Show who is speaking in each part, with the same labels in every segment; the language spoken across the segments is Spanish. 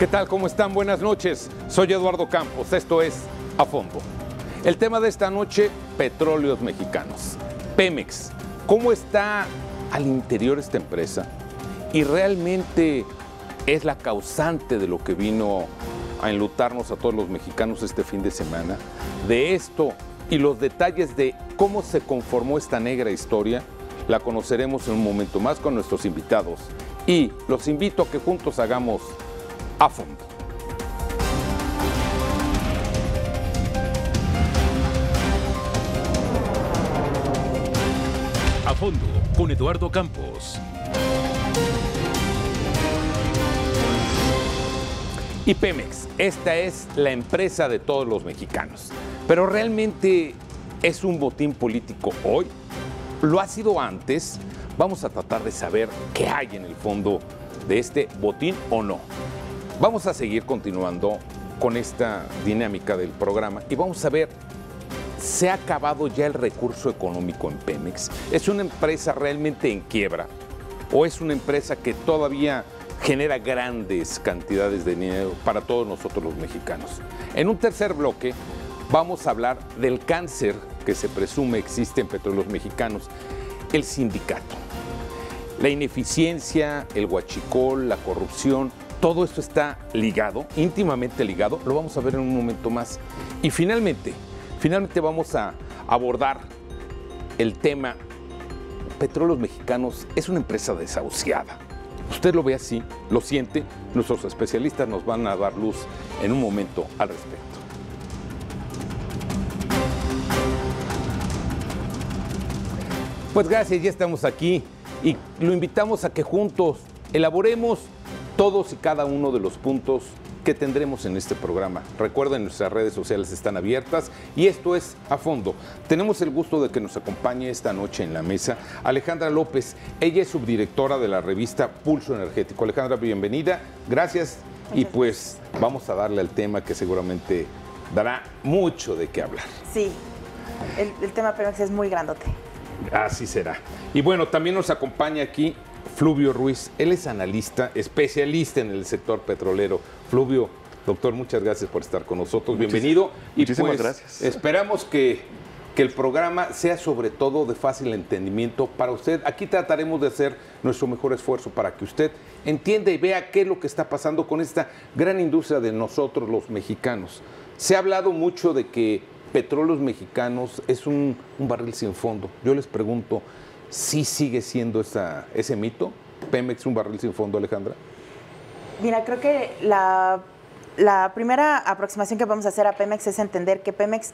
Speaker 1: ¿Qué tal? ¿Cómo están? Buenas noches. Soy Eduardo Campos. Esto es A Fondo. El tema de esta noche, petróleos mexicanos. Pemex. ¿Cómo está al interior esta empresa? Y realmente es la causante de lo que vino a enlutarnos a todos los mexicanos este fin de semana. De esto y los detalles de cómo se conformó esta negra historia, la conoceremos en un momento más con nuestros invitados. Y los invito a que juntos hagamos A Fondo.
Speaker 2: A Fondo con Eduardo Campos.
Speaker 1: Y Pemex, esta es la empresa de todos los mexicanos. Pero realmente es un botín político hoy. ¿Lo ha sido antes? Vamos a tratar de saber qué hay en el fondo de este botín o no. Vamos a seguir continuando con esta dinámica del programa y vamos a ver, ¿se ha acabado ya el recurso económico en Pemex? ¿Es una empresa realmente en quiebra? ¿O es una empresa que todavía genera grandes cantidades de dinero para todos nosotros los mexicanos? En un tercer bloque vamos a hablar del cáncer que se presume existe en Petróleos Mexicanos, el sindicato. La ineficiencia, el huachicol, la corrupción, todo esto está ligado, íntimamente ligado, lo vamos a ver en un momento más. Y finalmente vamos a abordar el tema, Petróleos Mexicanos es una empresa desahuciada. Usted lo ve así, lo siente, nuestros especialistas nos van a dar luz en un momento al respecto. Pues gracias, ya estamos aquí y lo invitamos a que juntos elaboremos todos y cada uno de los puntos que tendremos en este programa. Recuerden, nuestras redes sociales están abiertas y esto es A Fondo. Tenemos el gusto de que nos acompañe esta noche en la mesa Alejandra López. Ella es subdirectora de la revista Pulso Energético. Alejandra, bienvenida. Gracias. Y pues vamos a darle al tema que seguramente dará mucho de qué hablar.
Speaker 3: Sí, el tema Pemex es muy grandote.
Speaker 1: Así será. Y bueno, también nos acompaña aquí Fluvio Ruiz. Él es analista, especialista en el sector petrolero. Fluvio, doctor, muchas gracias por estar con nosotros. Bienvenido.
Speaker 4: Muchísimas gracias.
Speaker 1: Esperamos que el programa sea sobre todo de fácil entendimiento para usted. Aquí trataremos de hacer nuestro mejor esfuerzo para que usted entienda y vea qué es lo que está pasando con esta gran industria de nosotros los mexicanos. Se ha hablado mucho de que Petróleos Mexicanos es un barril sin fondo. Yo les pregunto, ¿sí sigue siendo ese mito? ¿Pemex un barril sin fondo, Alejandra?
Speaker 3: Mira, creo que la primera aproximación que vamos a hacer a Pemex es entender que Pemex,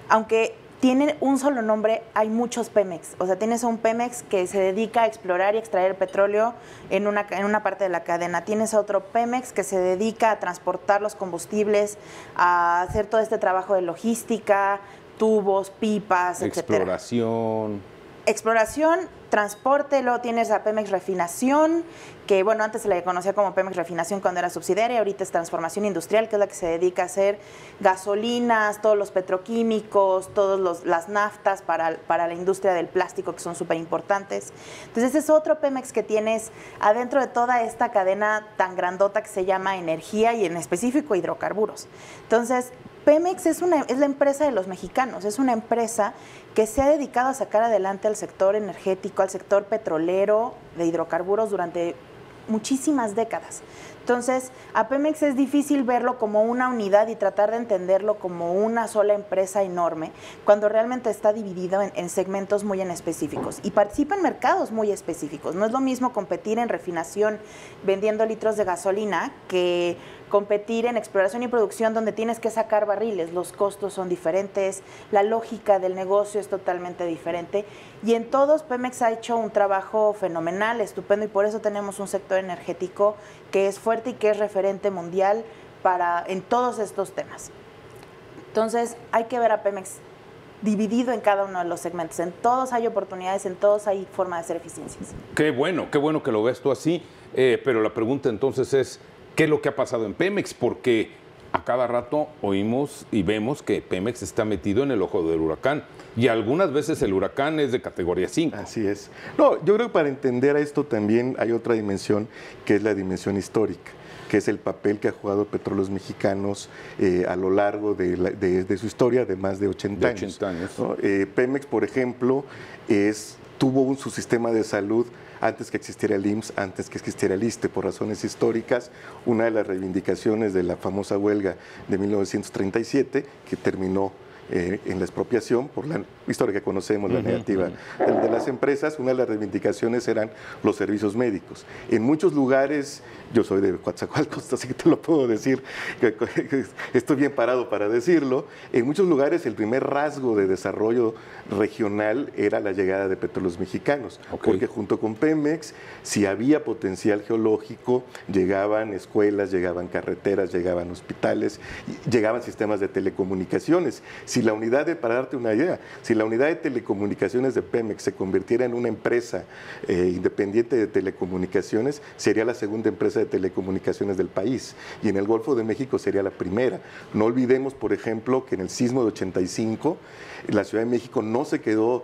Speaker 3: aunque tiene un solo nombre, hay muchos Pemex. O sea, tienes un Pemex que se dedica a explorar y extraer petróleo en una parte de la cadena. Tienes otro Pemex que se dedica a transportar los combustibles, a hacer todo este trabajo de logística, tubos, pipas, etcétera. Exploración, transporte, luego tienes a Pemex Refinación, que bueno, antes se le conocía como Pemex Refinación cuando era subsidiaria, ahorita es Transformación Industrial, que es la que se dedica a hacer gasolinas, todos los petroquímicos, todas las naftas para la industria del plástico, que son súper importantes. Entonces ese es otro Pemex que tienes adentro de toda esta cadena tan grandota que se llama energía y en específico hidrocarburos. Entonces, Pemex es la empresa de los mexicanos, es una empresa que se ha dedicado a sacar adelante al sector energético, al sector petrolero de hidrocarburos durante muchísimas décadas. Entonces, a Pemex es difícil verlo como una unidad y tratar de entenderlo como una sola empresa enorme, cuando realmente está dividido en segmentos muy en específicos y participa en mercados muy específicos. No es lo mismo competir en refinación vendiendo litros de gasolina que competir en exploración y producción donde tienes que sacar barriles. Los costos son diferentes, la lógica del negocio es totalmente diferente y en todos Pemex ha hecho un trabajo fenomenal, estupendo, y por eso tenemos un sector energético que es fuerte y que es referente mundial en todos estos temas. Entonces hay que ver a Pemex dividido en cada uno de los segmentos. En todos hay oportunidades, en todos hay forma de hacer eficiencias.
Speaker 1: Qué bueno que lo ves tú así, pero la pregunta entonces es, ¿qué es lo que ha pasado en Pemex? Porque a cada rato oímos y vemos que Pemex está metido en el ojo del huracán y algunas veces el huracán es de categoría 5.
Speaker 4: Así es. No, yo creo que para entender a esto también hay otra dimensión que es la dimensión histórica. que es el papel que ha jugado Petróleos Mexicanos a lo largo de su historia de más de 80 años. ¿No? Pemex, por ejemplo, tuvo su sistema de salud antes que existiera el IMSS, antes que existiera el ISSSTE, por razones históricas. Una de las reivindicaciones de la famosa huelga de 1937, que terminó en la expropiación, por la historia que conocemos, la negativa de las empresas, una de las reivindicaciones eran los servicios médicos. En muchos lugares, yo soy de Coatzacoalcos, así que te lo puedo decir, estoy bien parado para decirlo, en muchos lugares el primer rasgo de desarrollo regional era la llegada de Petróleos Mexicanos, porque junto con Pemex, si había potencial geológico, llegaban escuelas, llegaban carreteras, llegaban hospitales, llegaban sistemas de telecomunicaciones. Para darte una idea, si la unidad de telecomunicaciones de Pemex se convirtiera en una empresa independiente de telecomunicaciones, sería la segunda empresa de telecomunicaciones del país, y en el Golfo de México sería la primera. No olvidemos, por ejemplo, que en el sismo de 85, la Ciudad de México no se quedó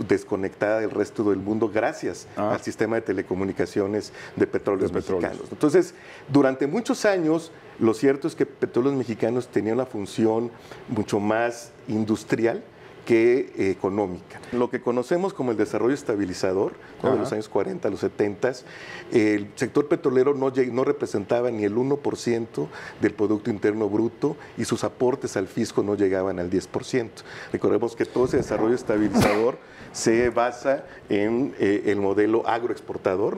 Speaker 4: desconectada del resto del mundo gracias al sistema de telecomunicaciones de Petróleos Mexicanos. Entonces, durante muchos años, lo cierto es que Petróleos Mexicanos tenía una función mucho más industrial que económica. Lo que conocemos como el desarrollo estabilizador, ¿no? De los años 40 a los 70, el sector petrolero no representaba ni el 1% del Producto Interno Bruto y sus aportes al fisco no llegaban al 10%. Recordemos que todo ese desarrollo estabilizador se basa en el modelo agroexportador.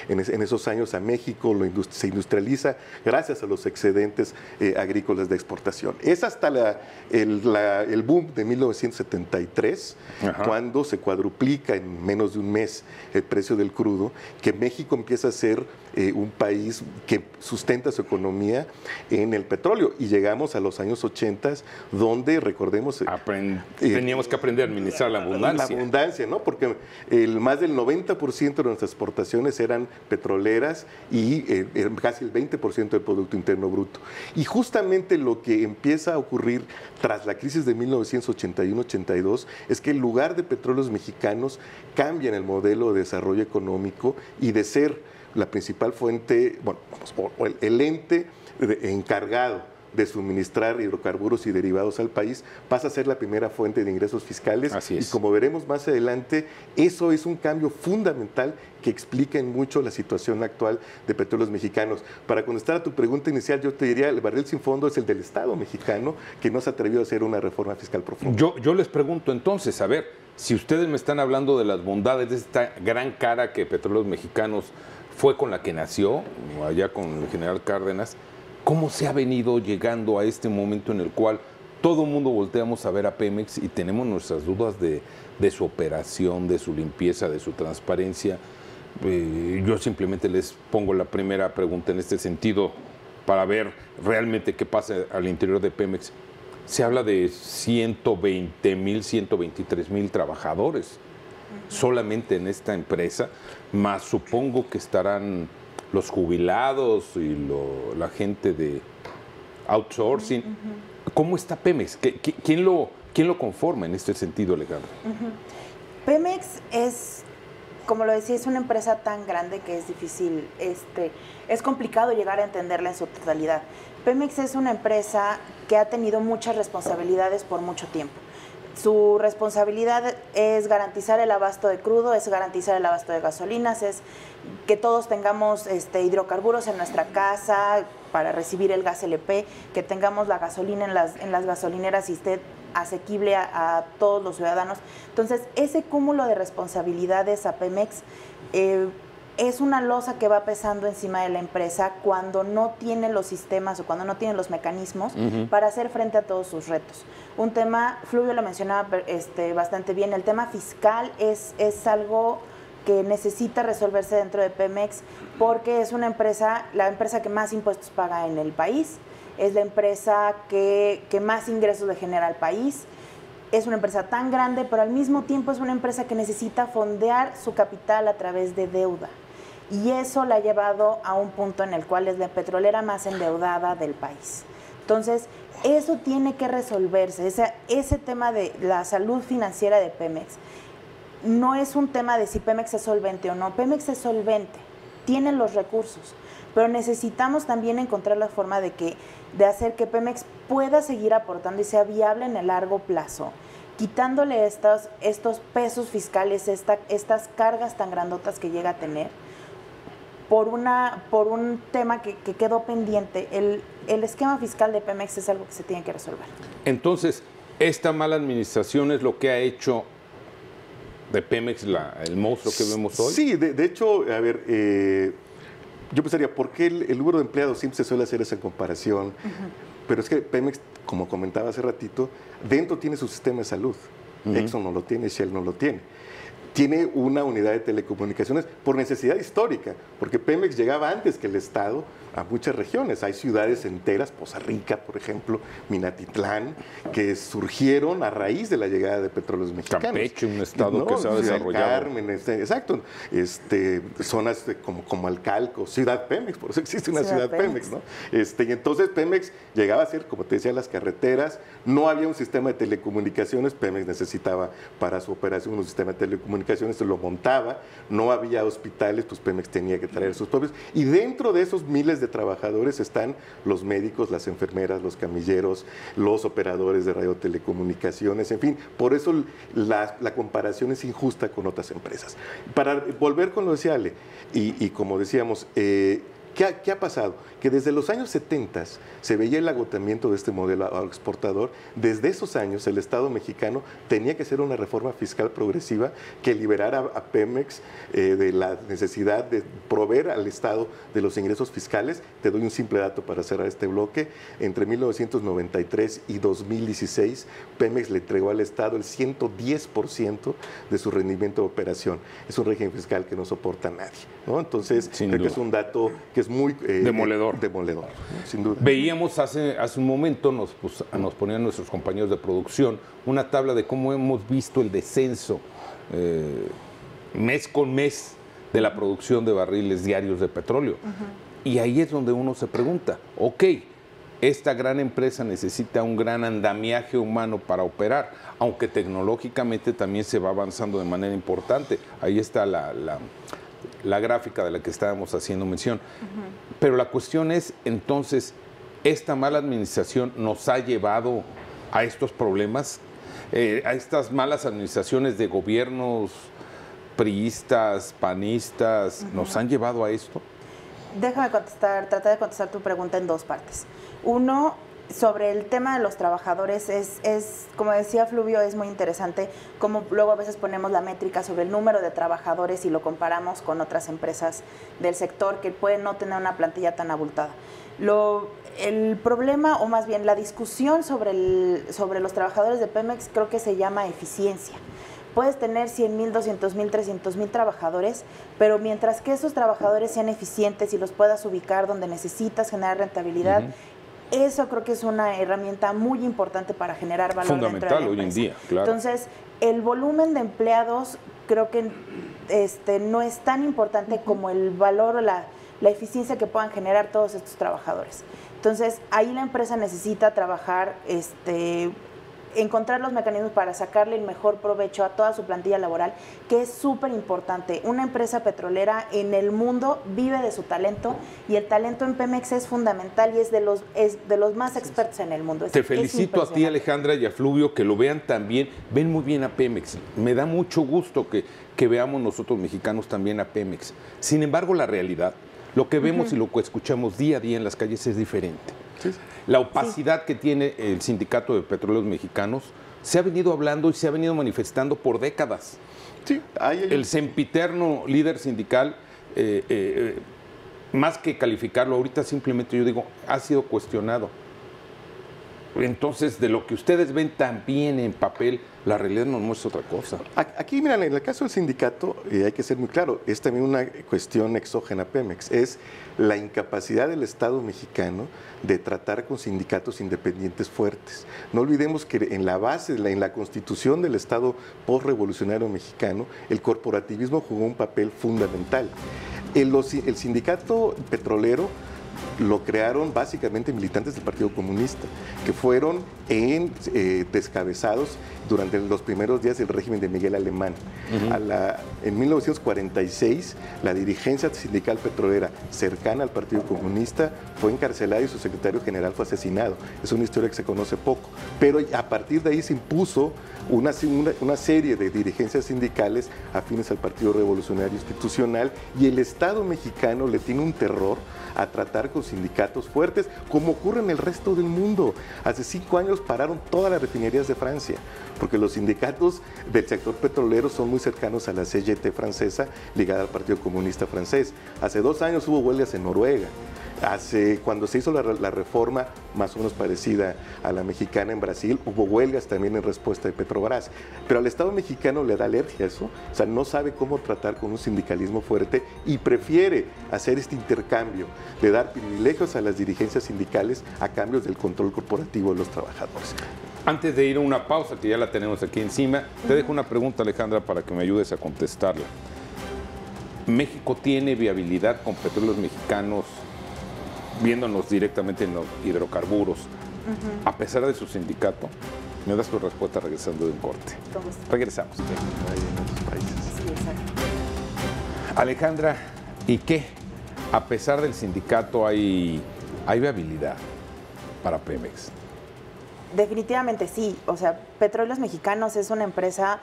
Speaker 4: En esos años a México se industrializa gracias a los excedentes agrícolas de exportación. Es hasta el boom de 1973, cuando se cuadruplica en menos de un mes el precio del crudo, que México empieza a ser un país que sustenta su economía en el petróleo. Y llegamos a los años 80, donde, recordemos...
Speaker 1: teníamos que aprender a administrar la abundancia.
Speaker 4: La abundancia, ¿no? Porque más del 90% de nuestras exportaciones eran petroleras y casi el 20% del Producto Interno Bruto. Y justamente lo que empieza a ocurrir tras la crisis de 1981-82 es que en lugar de Petróleos Mexicanos cambian el modelo de desarrollo económico y de ser la principal fuente, el ente encargado de suministrar hidrocarburos y derivados al país, pasa a ser la primera fuente de ingresos fiscales.
Speaker 1: Así es.
Speaker 4: Y como veremos más adelante, eso es un cambio fundamental que explica en mucho la situación actual de Petróleos Mexicanos. Para contestar a tu pregunta inicial, yo te diría, el barril sin fondo es el del Estado mexicano, que no se atrevió a hacer una reforma fiscal profunda.
Speaker 1: Yo les pregunto entonces, a ver, si ustedes me están hablando de las bondades de esta gran cara que Petróleos Mexicanos fue con la que nació, allá con el general Cárdenas, ¿cómo se ha venido llegando a este momento en el cual todo el mundo volteamos a ver a Pemex y tenemos nuestras dudas de su operación, de su limpieza, de su transparencia? Yo simplemente les pongo la primera pregunta en este sentido para ver realmente qué pasa al interior de Pemex. Se habla de 120,000, 123,000 trabajadores solamente en esta empresa, más supongo que estarán los jubilados y la gente de outsourcing. ¿Cómo está Pemex? ¿Quién lo conforma en este sentido, Alejandro?
Speaker 3: Pemex es, como lo decía, es una empresa tan grande que es difícil, es complicado llegar a entenderla en su totalidad. Pemex es una empresa que ha tenido muchas responsabilidades por mucho tiempo. Su responsabilidad es garantizar el abasto de crudo, es garantizar el abasto de gasolinas, es que todos tengamos hidrocarburos en nuestra casa para recibir el gas LP, que tengamos la gasolina en las gasolineras y esté asequible a todos los ciudadanos. Entonces, ese cúmulo de responsabilidades a Pemex es una losa que va pesando encima de la empresa cuando no tiene los sistemas o cuando no tiene los mecanismos para hacer frente a todos sus retos. Un tema, Fluvio lo mencionaba bastante bien, el tema fiscal es algo que necesita resolverse dentro de Pemex porque es una empresa, la empresa que más impuestos paga en el país, es la empresa que más ingresos le genera al país. Es una empresa tan grande, pero al mismo tiempo es una empresa que necesita fondear su capital a través de deuda. Y eso la ha llevado a un punto en el cual es la petrolera más endeudada del país. Entonces, eso tiene que resolverse. Ese tema de la salud financiera de Pemex no es un tema de si Pemex es solvente o no. Pemex es solvente, tiene los recursos. pero necesitamos también encontrar la forma de hacer que Pemex pueda seguir aportando y sea viable en el largo plazo, quitándole estos pesos fiscales, estas cargas tan grandotas que llega a tener, por un tema que quedó pendiente. El esquema fiscal de Pemex es algo que se tiene que resolver.
Speaker 1: Entonces, esta mala administración es lo que ha hecho de Pemex el monstruo que vemos hoy.
Speaker 4: Sí, de hecho, a ver, yo pensaría, ¿por qué el número de empleados? Siempre se suele hacer esa comparación, pero es que Pemex, como comentaba hace ratito, dentro tiene su sistema de salud. Exxon no lo tiene, Shell no lo tiene. Tiene una unidad de telecomunicaciones por necesidad histórica, porque Pemex llegaba antes que el Estado a muchas regiones. Hay ciudades enteras, Poza Rica, por ejemplo, Minatitlán, que surgieron a raíz de la llegada de Petróleos Mexicanos.
Speaker 1: Campeche, un estado que se ha desarrollado.
Speaker 4: Carmen, exacto. Zonas como Alcalco, Ciudad Pemex, por eso existe una Ciudad Pemex, ¿no? Y entonces Pemex llegaba a ser, como te decía, las carreteras. No había un sistema de telecomunicaciones. Pemex necesitaba para su operación un sistema de telecomunicaciones, se lo montaba. No había hospitales, pues Pemex tenía que traer sus propios. Y dentro de esos miles de trabajadores están los médicos, las enfermeras, los camilleros, los operadores de radiotelecomunicaciones, en fin. Por eso la comparación es injusta con otras empresas. Para volver con lo de Ale, y como decíamos, ¿qué ha pasado? Que desde los años 70 se veía el agotamiento de este modelo exportador. Desde esos años el Estado mexicano tenía que hacer una reforma fiscal progresiva que liberara a Pemex de la necesidad de proveer al Estado de los ingresos fiscales. Te doy un simple dato para cerrar este bloque. Entre 1993 y 2016, Pemex le entregó al Estado el 110% de su rendimiento de operación. Es un régimen fiscal que no soporta a nadie, ¿no? Entonces, creo que es un dato que es muy
Speaker 1: demoledor,
Speaker 4: sin duda.
Speaker 1: Veíamos hace un momento, nos ponían nuestros compañeros de producción una tabla de cómo hemos visto el descenso mes con mes de la producción de barriles diarios de petróleo. Y ahí es donde uno se pregunta, ok, esta gran empresa necesita un gran andamiaje humano para operar, aunque tecnológicamente también se va avanzando de manera importante. Ahí está la gráfica de la que estábamos haciendo mención. Pero la cuestión es, entonces, ¿esta mala administración nos ha llevado a estos problemas? A estas malas administraciones de gobiernos priistas, panistas, ¿nos han llevado a esto?
Speaker 3: Déjame tratar de contestar tu pregunta en dos partes. Uno, sobre el tema de los trabajadores, es como decía Fluvio, es muy interesante cómo luego a veces ponemos la métrica sobre el número de trabajadores y lo comparamos con otras empresas del sector que pueden no tener una plantilla tan abultada. El problema, o más bien la discusión sobre los trabajadores de Pemex, creo que se llama eficiencia. Puedes tener 100,000, 200,000, 300,000 trabajadores, pero mientras que esos trabajadores sean eficientes y los puedas ubicar donde necesitas generar rentabilidad, eso creo que es una herramienta muy importante para generar valor.
Speaker 1: Fundamental hoy en día, claro.
Speaker 3: Entonces, el volumen de empleados creo que no es tan importante como el valor o la eficiencia que puedan generar todos estos trabajadores. Entonces, ahí la empresa necesita trabajar, encontrar los mecanismos para sacarle el mejor provecho a toda su plantilla laboral, que es súper importante. Una empresa petrolera en el mundo vive de su talento y el talento en Pemex es fundamental y es de los más expertos en el mundo.
Speaker 1: Te felicito a ti, Alejandra, y a Fluvio, que lo vean también. Ven muy bien a Pemex. Me da mucho gusto que veamos nosotros mexicanos también a Pemex. Sin embargo, la realidad, lo que vemos y lo que escuchamos día a día en las calles es diferente. La opacidad que tiene el Sindicato de Petróleos Mexicanos se ha venido hablando y se ha venido manifestando por décadas. El sempiterno líder sindical, más que calificarlo, ahorita simplemente yo digo, ha sido cuestionado. Entonces, de lo que ustedes ven también en papel, la realidad nos muestra otra cosa.
Speaker 4: Aquí, miren, en el caso del sindicato, hay que ser muy claro, es también una cuestión exógena a Pemex, es la incapacidad del Estado mexicano de tratar con sindicatos independientes fuertes. No olvidemos que en la base, en la constitución del Estado postrevolucionario mexicano, el corporativismo jugó un papel fundamental. El sindicato petrolero lo crearon básicamente militantes del Partido Comunista, que fueron descabezados durante los primeros días del régimen de Miguel Alemán. En 1946, la dirigencia sindical petrolera cercana al Partido Comunista fue encarcelada y su secretario general fue asesinado. Es una historia que se conoce poco, pero a partir de ahí se impuso una serie de dirigencias sindicales afines al Partido Revolucionario Institucional, y el Estado mexicano le tiene un terror a tratar con sindicatos fuertes, como ocurre en el resto del mundo. Hace 5 años pararon todas las refinerías de Francia, porque los sindicatos del sector petrolero son muy cercanos a la CGT francesa, ligada al Partido Comunista francés. Hace 2 años hubo huelgas en Noruega. Cuando se hizo la reforma más o menos parecida a la mexicana en Brasil, hubo huelgas también en respuesta de Petrobras. Pero al Estado mexicano le da alergia a eso, o sea, no sabe cómo tratar con un sindicalismo fuerte y prefiere hacer este intercambio de dar privilegios a las dirigencias sindicales a cambio del control corporativo de los trabajadores.
Speaker 1: Antes de ir a una pausa, que ya la tenemos aquí encima, te dejo una pregunta, Alejandra, para que me ayudes a contestarla. ¿México tiene viabilidad con Petróleos Mexicanos, viéndonos directamente en los hidrocarburos, a pesar de su sindicato? Me das tu respuesta regresando de un corte. Regresamos.
Speaker 4: Sí, en otros países.
Speaker 3: Sí, exacto.
Speaker 1: Alejandra, ¿y qué? A pesar del sindicato, ¿hay viabilidad para Pemex?
Speaker 3: Definitivamente sí. O sea, Petróleos Mexicanos es la empresa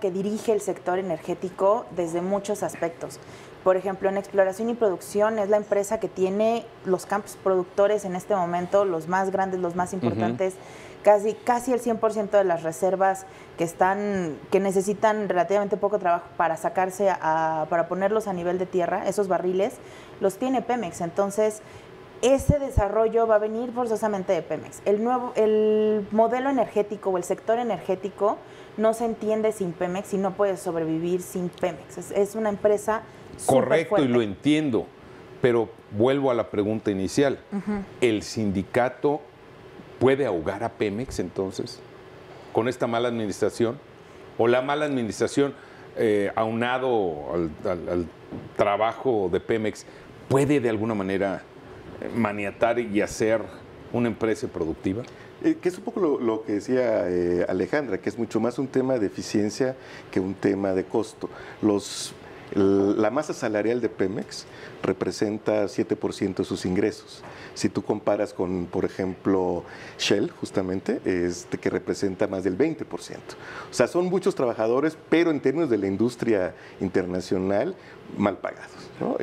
Speaker 3: que dirige el sector energético desde muchos aspectos. Por ejemplo, en exploración y producción es la empresa que tiene los campos productores en este momento, los más grandes, los más importantes, casi el 100% de las reservas que necesitan relativamente poco trabajo para para ponerlos a nivel de tierra, esos barriles, los tiene Pemex. Entonces, ese desarrollo va a venir forzosamente de Pemex. El modelo energético o el sector energético no se entiende sin Pemex y no puede sobrevivir sin Pemex. Es una empresa
Speaker 1: correcto,
Speaker 3: fuerte.
Speaker 1: Y lo entiendo, pero vuelvo a la pregunta inicial. ¿El sindicato puede ahogar a Pemex entonces con esta mala administración? ¿O la mala administración, aunado al trabajo de Pemex, puede de alguna manera maniatar y hacer una empresa productiva?
Speaker 4: Que es un poco lo que decía Alejandra, que es mucho más un tema de eficiencia que un tema de costo. La masa salarial de Pemex representa 7% de sus ingresos. Si tú comparas con, por ejemplo, Shell, justamente, que representa más del 20%. O sea, son muchos trabajadores, pero en términos de la industria internacional, mal pagados, ¿no?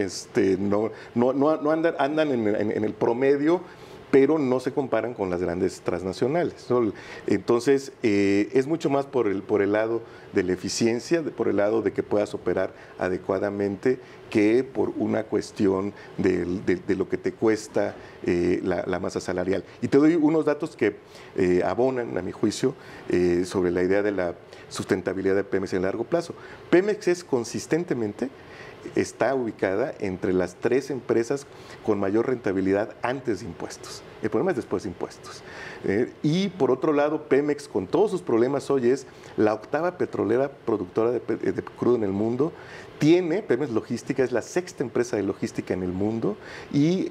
Speaker 4: Andan en el promedio, pero no se comparan con las grandes transnacionales, ¿no? Entonces, es mucho más por el lado de la eficiencia, por el lado de que puedas operar adecuadamente, que por una cuestión de lo que te cuesta la masa salarial. Y te doy unos datos que abonan, a mi juicio, sobre la idea de la sustentabilidad de Pemex en largo plazo. Pemex está ubicada entre las 3 empresas con mayor rentabilidad antes de impuestos. El problema es después de impuestos. Y por otro lado, Pemex, con todos sus problemas hoy, es la 8ª petrolera productora de crudo en el mundo. Pemex Logística es la 6ª empresa de logística en el mundo, y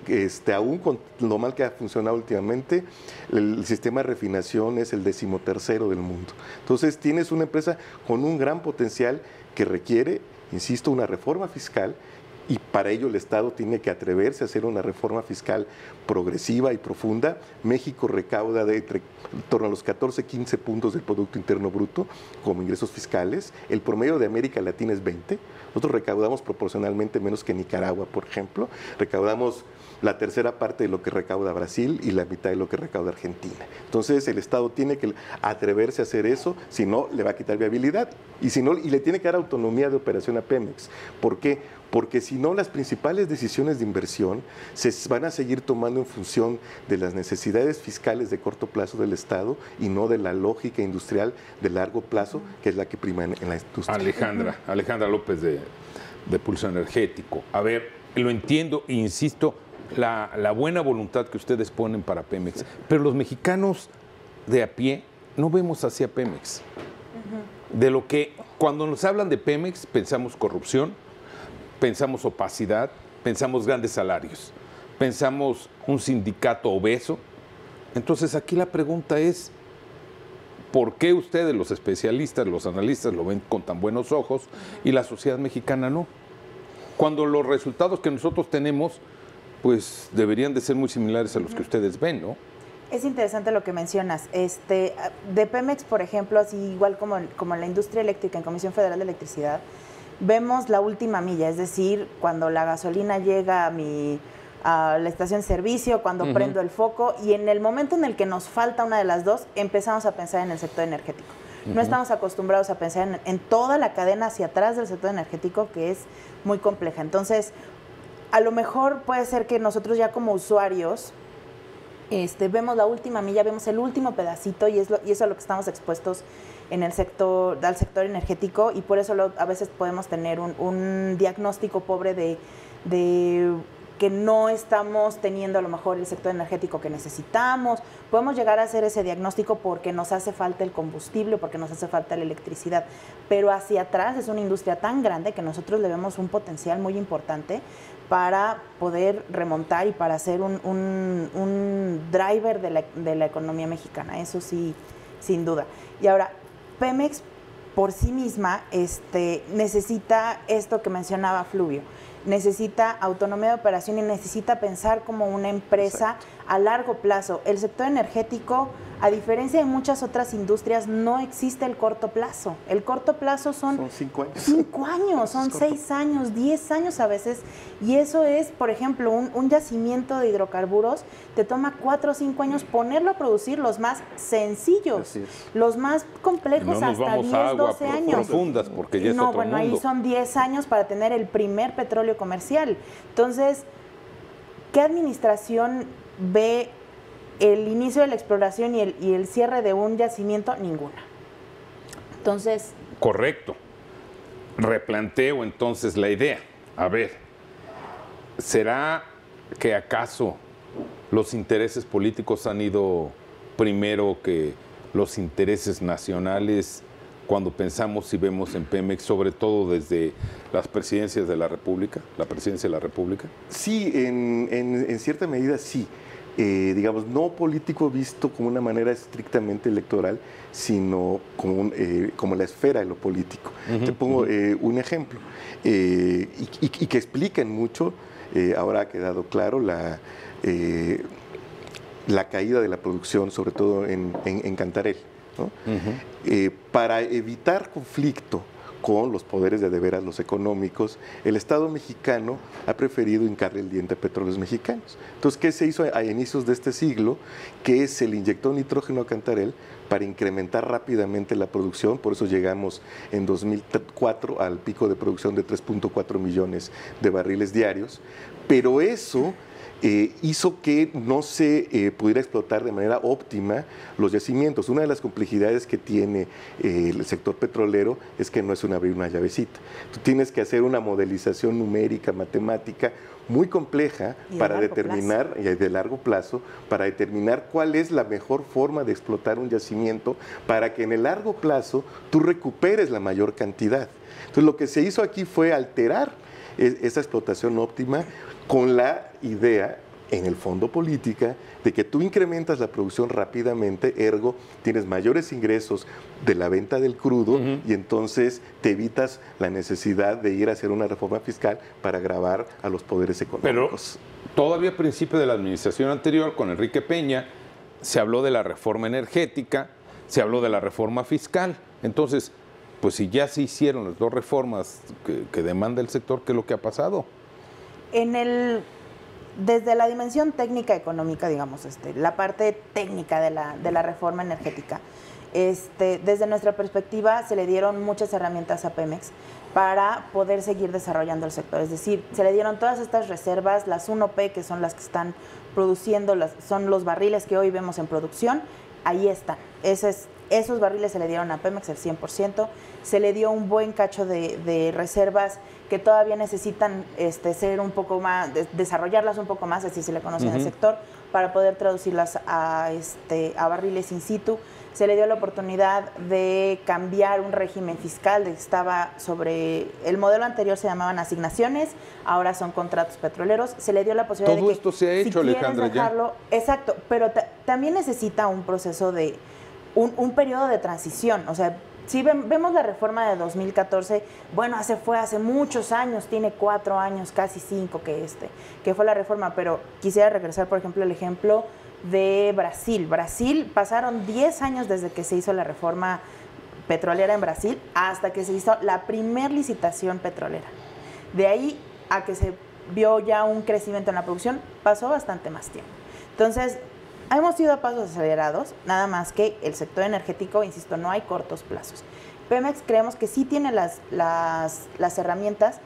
Speaker 4: aún con lo mal que ha funcionado últimamente, el sistema de refinación es el 13º del mundo. Entonces tienes una empresa con un gran potencial que requiere, insisto, una reforma fiscal, y para ello el Estado tiene que atreverse a hacer una reforma fiscal progresiva y profunda. México recauda en torno a los 14-15 puntos del Producto Interno Bruto como ingresos fiscales. El promedio de América Latina es 20. Nosotros recaudamos proporcionalmente menos que Nicaragua, por ejemplo. Recaudamos la 3ª parte de lo que recauda Brasil y la mitad de lo que recauda Argentina. Entonces el Estado tiene que atreverse a hacer eso, si no le va a quitar viabilidad, y le tiene que dar autonomía de operación a Pemex. ¿Por qué? Porque si no, las principales decisiones de inversión se van a seguir tomando en función de las necesidades fiscales de corto plazo del Estado y no de la lógica industrial de largo plazo, que es la que prima en la industria.
Speaker 1: Alejandra López de Pulso Energético. A ver, lo entiendo e insisto, la buena voluntad que ustedes ponen para Pemex, pero los mexicanos de a pie no vemos hacia Pemex. De lo que, cuando nos hablan de Pemex, pensamos corrupción, pensamos opacidad, pensamos grandes salarios. pensamos un sindicato obeso. Entonces aquí la pregunta es, ¿por qué ustedes, los especialistas, los analistas, lo ven con tan buenos ojos y la sociedad mexicana no? Cuando los resultados que nosotros tenemos, pues deberían de ser muy similares a los que ustedes ven, ¿no?
Speaker 3: Es interesante lo que mencionas. De Pemex, por ejemplo, así igual como en la industria eléctrica, en Comisión Federal de Electricidad, vemos la última milla, es decir, cuando la gasolina llega a la estación de servicio, cuando prendo el foco, y en el momento en el que nos falta una de las dos, empezamos a pensar en el sector energético. No estamos acostumbrados a pensar en toda la cadena hacia atrás del sector energético, que es muy compleja. Entonces, a lo mejor puede ser que nosotros ya como usuarios vemos la última milla, vemos el último pedacito, y eso es a lo que estamos expuestos en el sector, al sector energético, y por eso a veces podemos tener un diagnóstico pobre de que no estamos teniendo a lo mejor el sector energético que necesitamos. Podemos llegar a hacer ese diagnóstico porque nos hace falta el combustible, porque nos hace falta la electricidad, pero hacia atrás es una industria tan grande que nosotros le vemos un potencial muy importante para poder remontar y para ser un driver de la economía mexicana, eso sí, sin duda. Y ahora, Pemex por sí misma necesita esto que mencionaba Fluvio, necesita autonomía de operación y necesita pensar como una empresa a largo plazo. El sector energético, a diferencia de muchas otras industrias, no existe el corto plazo. El corto plazo son
Speaker 4: 5 años.
Speaker 3: 5 años, son 6 años, 10 años a veces. Y eso es, por ejemplo, un yacimiento de hidrocarburos, te toma 4 o 5 años ponerlo a producir, los más sencillos, los más complejos
Speaker 1: no
Speaker 3: hasta 10, 12 años.
Speaker 1: Profundas, porque ya es otro mundo.
Speaker 3: Ahí son 10 años para tener el primer petróleo comercial. Entonces, ¿qué administración ve el inicio de la exploración y el cierre de un yacimiento? Ninguna. Entonces...
Speaker 1: Correcto. Replanteo entonces la idea. A ver, ¿será que acaso los intereses políticos han ido primero que los intereses nacionales cuando pensamos y vemos en Pemex, sobre todo desde las presidencias de la República, la presidencia de la República?
Speaker 4: Sí, en cierta medida sí. Digamos, no político visto como una manera estrictamente electoral, sino como la esfera de lo político. Te pongo un ejemplo, y que explican mucho, ahora ha quedado claro, la caída de la producción, sobre todo en Cantarell, ¿no? Para evitar conflicto con los poderes de veras, los económicos, el Estado mexicano ha preferido hincarle el diente a Petróleos Mexicanos. Entonces, ¿qué se hizo a inicios de este siglo? Que se le inyectó nitrógeno a Cantarell para incrementar rápidamente la producción. Por eso llegamos en 2004 al pico de producción de 3.4 millones de barriles diarios. Pero eso hizo que no se pudiera explotar de manera óptima los yacimientos. Una de las complejidades que tiene el sector petrolero es que no es abrir una llavecita. Tú tienes que hacer una modelización numérica, matemática, muy compleja para determinar, y de largo plazo, para determinar cuál es la mejor forma de explotar un yacimiento para que en el largo plazo tú recuperes la mayor cantidad. Entonces, lo que se hizo aquí fue alterar esa explotación óptima con la idea, en el fondo política, de que tú incrementas la producción rápidamente, ergo tienes mayores ingresos de la venta del crudo y entonces te evitas la necesidad de ir a hacer una reforma fiscal para gravar a los poderes económicos.
Speaker 1: Pero todavía a principio de la administración anterior, con Enrique Peña, se habló de la reforma energética, se habló de la reforma fiscal. Entonces, pues si ya se hicieron las dos reformas que demanda el sector, ¿qué es lo que ha pasado?
Speaker 3: Desde la dimensión técnica económica, digamos, la parte técnica de la reforma energética, desde nuestra perspectiva se le dieron muchas herramientas a Pemex para poder seguir desarrollando el sector. Es decir, se le dieron todas estas reservas, las 1P, que son las que están produciendo, son los barriles que hoy vemos en producción, ahí están. Esos barriles se le dieron a Pemex el 100%, se le dio un buen cacho de reservas que todavía necesitan ser un poco más, desarrollarlas un poco más, así se le conoce en el sector, para poder traducirlas a barriles in situ. se le dio la oportunidad de cambiar un régimen fiscal, estaba sobre, el modelo anterior se llamaban asignaciones, ahora son contratos petroleros, se le dio la posibilidad
Speaker 1: todo
Speaker 3: de que
Speaker 1: esto se ha hecho,
Speaker 3: si
Speaker 1: Alejandra,
Speaker 3: dejarlo, ya. Exacto, pero también necesita un proceso de, un periodo de transición, o sea, si vemos la reforma de 2014, bueno, fue hace muchos años, tiene 4 años, casi 5 que fue la reforma, pero quisiera regresar, por ejemplo, al ejemplo de Brasil. Brasil, pasaron 10 años desde que se hizo la reforma petrolera en Brasil hasta que se hizo la primer licitación petrolera. De ahí a que se vio ya un crecimiento en la producción, pasó bastante más tiempo. Entonces, hemos ido a pasos acelerados, nada más que el sector energético, insisto, no hay cortos plazos. Pemex creemos que sí tiene las herramientas,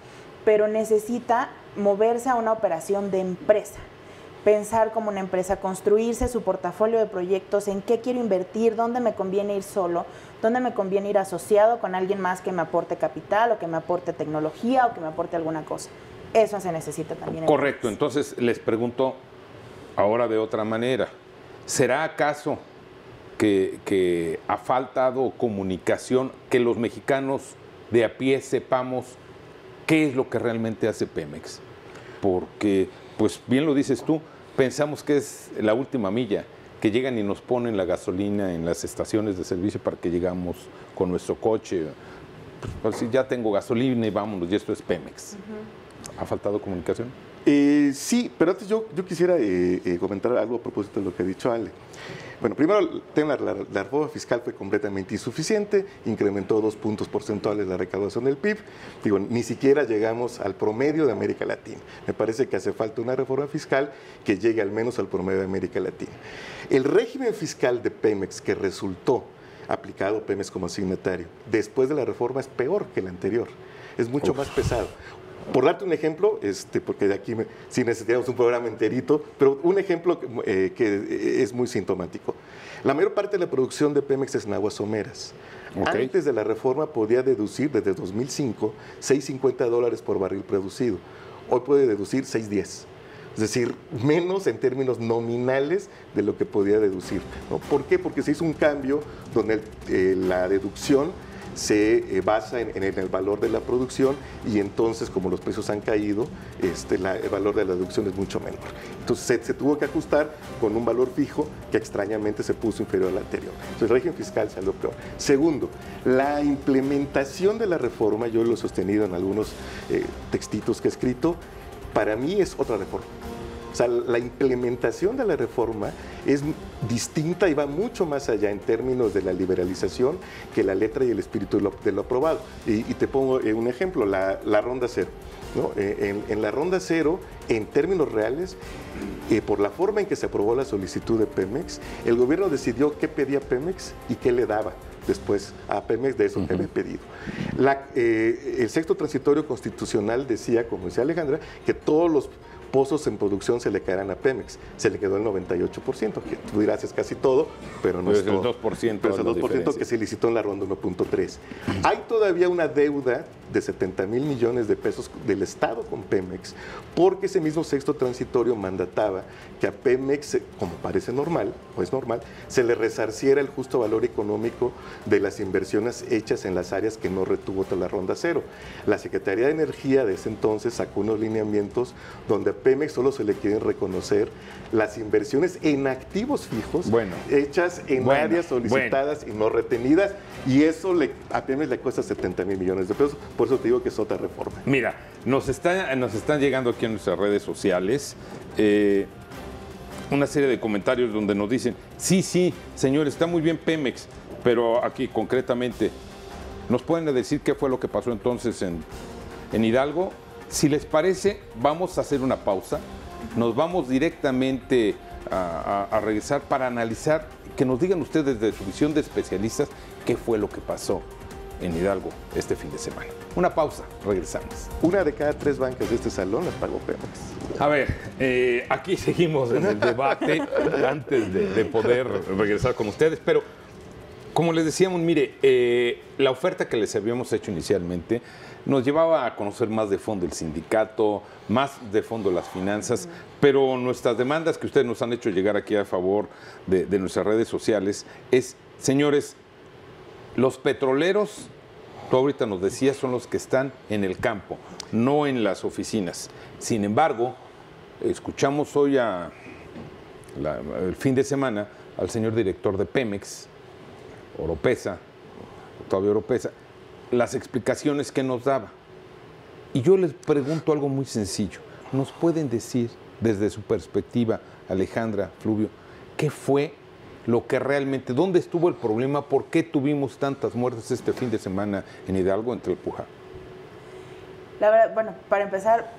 Speaker 3: pero necesita moverse a una operación de empresa. Pensar como una empresa, construirse su portafolio de proyectos, en qué quiero invertir, dónde me conviene ir solo, dónde me conviene ir asociado con alguien más que me aporte capital o que me aporte tecnología o que me aporte alguna cosa. Eso se necesita también.
Speaker 1: Correcto, entonces les pregunto ahora de otra manera. ¿Será acaso que ha faltado comunicación, que los mexicanos de a pie sepamos qué es lo que realmente hace Pemex? Porque, pues bien lo dices tú, pensamos que es la última milla, que llegan y nos ponen la gasolina en las estaciones de servicio para que llegamos con nuestro coche. Pues si ya tengo gasolina y vámonos, y esto es Pemex. ¿Ha faltado comunicación?
Speaker 4: Sí, pero antes yo quisiera comentar algo a propósito de lo que ha dicho Ale. Bueno, primero el tema de la reforma fiscal fue completamente insuficiente, incrementó 2 puntos porcentuales la recaudación del PIB. Digo, ni siquiera llegamos al promedio de América Latina. Me parece que hace falta una reforma fiscal que llegue al menos al promedio de América Latina. El régimen fiscal de Pemex que resultó aplicado Pemex como asignatario después de la reforma es peor que el anterior, es mucho más pesado. Por darte un ejemplo, porque de aquí sí necesitaríamos un programa enterito, pero un ejemplo que es muy sintomático. La mayor parte de la producción de Pemex es en aguas someras. Okay. Antes de la reforma podía deducir desde 2005 $6.50 por barril producido. Hoy puede deducir 6.10. Es decir, menos en términos nominales de lo que podía deducir, ¿no? ¿Por qué? Porque se hizo un cambio donde la deducción se basa en el valor de la producción y entonces, como los precios han caído, el valor de la deducción es mucho menor. Entonces se tuvo que ajustar con un valor fijo que extrañamente se puso inferior al anterior. Entonces el régimen fiscal salió peor. Segundo, la implementación de la reforma, yo lo he sostenido en algunos textitos que he escrito, para mí es otra reforma. O sea, la implementación de la reforma es distinta y va mucho más allá en términos de la liberalización que la letra y el espíritu de lo aprobado. Y te pongo un ejemplo, la ronda cero, ¿no? En la ronda cero, en términos reales, por la forma en que se aprobó la solicitud de Pemex, el gobierno decidió qué pedía Pemex y qué le daba después a Pemex de eso que había pedido. El sexto transitorio constitucional decía, como decía Alejandra, que todos los pozos en producción se le caerán a Pemex. Se le quedó el 98%, que tú dirás es casi todo, pero no es todo.
Speaker 1: El 2%.
Speaker 4: Pero es el 2% que se licitó en la ronda 1.3. Hay todavía una deuda de 70,000 millones de pesos del Estado con Pemex, porque ese mismo sexto transitorio mandataba que a Pemex, como parece normal, o es normal, se le resarciera el justo valor económico de las inversiones hechas en las áreas que no retuvo toda la ronda cero. La Secretaría de Energía de ese entonces sacó unos lineamientos donde a Pemex solo se le quieren reconocer las inversiones en activos fijos hechas en áreas solicitadas y no retenidas, y eso a Pemex le cuesta 70,000 millones de pesos. Por eso te digo que es otra reforma.
Speaker 1: Mira, nos están llegando aquí en nuestras redes sociales una serie de comentarios donde nos dicen, sí, señor, está muy bien Pemex, pero aquí concretamente, ¿nos pueden decir qué fue lo que pasó entonces en Hidalgo? Si les parece, vamos a hacer una pausa, nos vamos directamente a regresar para analizar, que nos digan ustedes de su visión de especialistas qué fue lo que pasó en Hidalgo este fin de semana. Una pausa, regresamos.
Speaker 4: 1 de cada 3 bancas de este salón las pagó Pemex.
Speaker 1: A ver, aquí seguimos en el debate antes de poder regresar con ustedes, pero como les decíamos, mire, la oferta que les habíamos hecho inicialmente nos llevaba a conocer más de fondo el sindicato, más de fondo las finanzas, pero nuestras demandas que ustedes nos han hecho llegar aquí a favor de nuestras redes sociales es, señores, los petroleros, tú ahorita nos decías, son los que están en el campo, no en las oficinas. Sin embargo, escuchamos hoy el fin de semana al señor director de Pemex, Octavio Oropeza, las explicaciones que nos daba. Y yo les pregunto algo muy sencillo. ¿Nos pueden decir, desde su perspectiva, Alejandra, Fluvio, qué fue lo que realmente, dónde estuvo el problema, por qué tuvimos tantas muertes este fin de semana en Hidalgo entre el Puja?
Speaker 3: La verdad, bueno, para empezar,